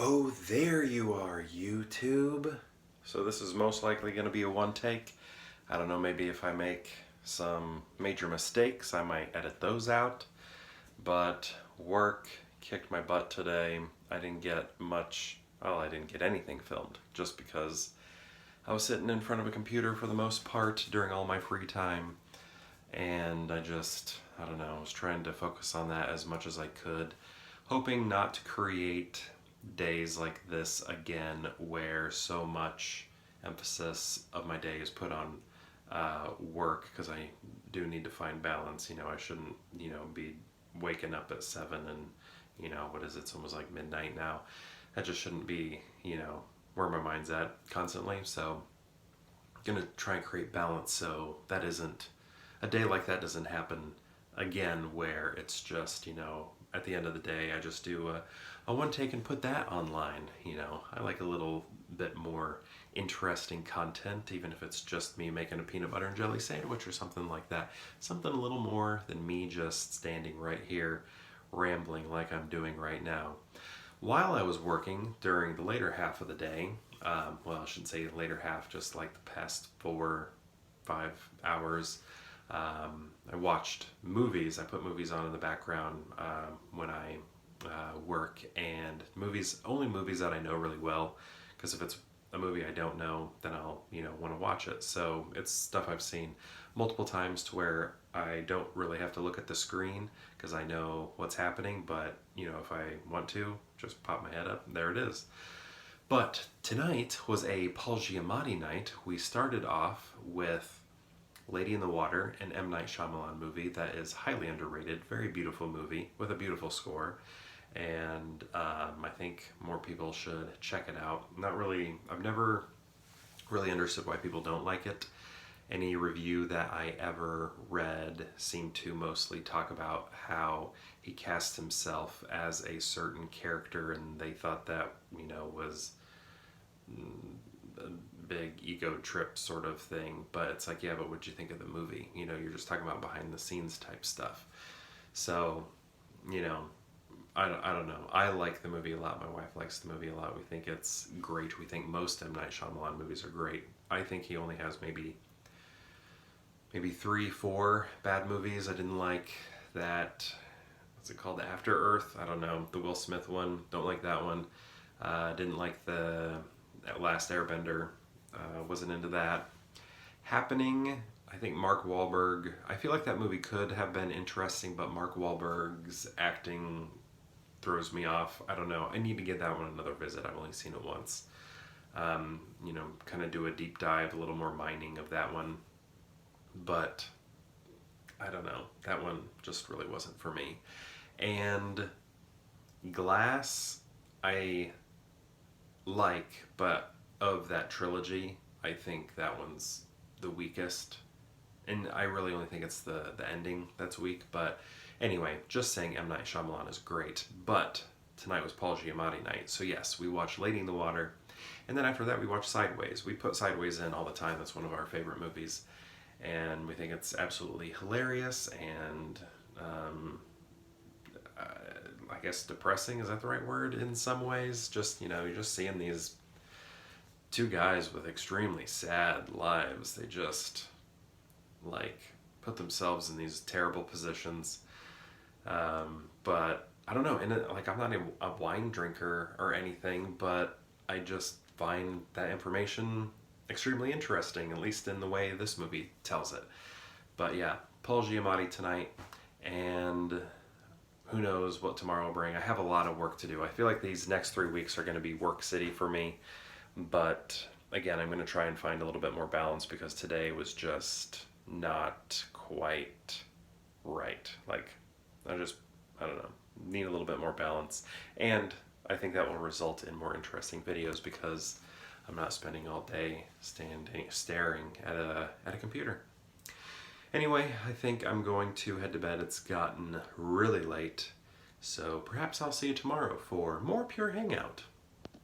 Oh, there you are, YouTube. So this is most likely going to be a one take. I don't know, maybe if I make some major mistakes, I might edit those out. But work kicked my butt today. I didn't get much, well, I didn't get anything filmed just because I was sitting in front of a computer for the most part during all my free time. And I don't know, I was trying to focus on that as much as I could, hoping not to create days like this again where so much emphasis of my day is put on work, because I do need to find balance. I shouldn't, be waking up at 7 and, what is it, it's almost like midnight now. That just shouldn't be, where my mind's at constantly. So I'm gonna try and create balance so that isn't, a day like that doesn't happen again where it's just, at the end of the day I just do a one take and put that online. I like a little bit more interesting content, even if it's just me making a peanut butter and jelly sandwich or something like that. Something a little more than me just standing right here rambling like I'm doing right now. While I was working during the later half of the day, well, I shouldn't say later half, just like the past 4-5 hours, I watched movies. I put movies on in the background when I work, and only movies that I know really well, because if it's a movie I don't know, then I'll want to watch it. So it's stuff I've seen multiple times to where I don't really have to look at the screen because I know what's happening, but if I want to, just pop my head up, and there it is. But tonight was a Paul Giamatti night. We started off with Lady in the Water, an M. Night Shyamalan movie that is highly underrated, very beautiful movie with a beautiful score, and I think more people should check it out. I've never really understood why people don't like it. Any review that I ever read seemed to mostly talk about how he cast himself as a certain character, and they thought that, was a big ego trip sort of thing. But it's like, yeah, but what'd you think of the movie? You're just talking about behind the scenes type stuff. So, I don't know. I like the movie a lot. My wife likes the movie a lot. We think it's great. We think most M. Night Shyamalan movies are great. I think he only has maybe 3-4 bad movies. I didn't like that, what's it called, the After Earth? I don't know, the Will Smith one. Don't like that one. Didn't like the Last Airbender. Wasn't into that. Happening, I think Mark Wahlberg, I feel like that movie could have been interesting, but Mark Wahlberg's acting throws me off. I don't know. I need to give that one another visit. I've only seen it once. Kind of do a deep dive, a little more mining of that one. But I don't know. That one just really wasn't for me. And Glass, I like, but of that trilogy, I think that one's the weakest. And I really only think it's the ending that's weak. But anyway, just saying M. Night Shyamalan is great. But tonight was Paul Giamatti night. So yes, we watched Lady in the Water. And then after that, we watched Sideways. We put Sideways in all the time. That's one of our favorite movies. And we think it's absolutely hilarious and I guess depressing, is that the right word, in some ways? Just, you're just seeing these two guys with extremely sad lives. They just put themselves in these terrible positions. But I don't know, and I'm not a wine drinker or anything, but I just find that information extremely interesting, at least in the way this movie tells it. But yeah, Paul Giamatti tonight, and who knows what tomorrow will bring. I have a lot of work to do. I feel like these next 3 weeks are going to be work city for me, but again, I'm going to try and find a little bit more balance, because today was just not quite right. I don't know, need a little bit more balance, and I think that will result in more interesting videos, because I'm not spending all day staring at a computer. Anyway, I think I'm going to head to bed. It's gotten really late, so perhaps I'll see you tomorrow for more Pure Hangout.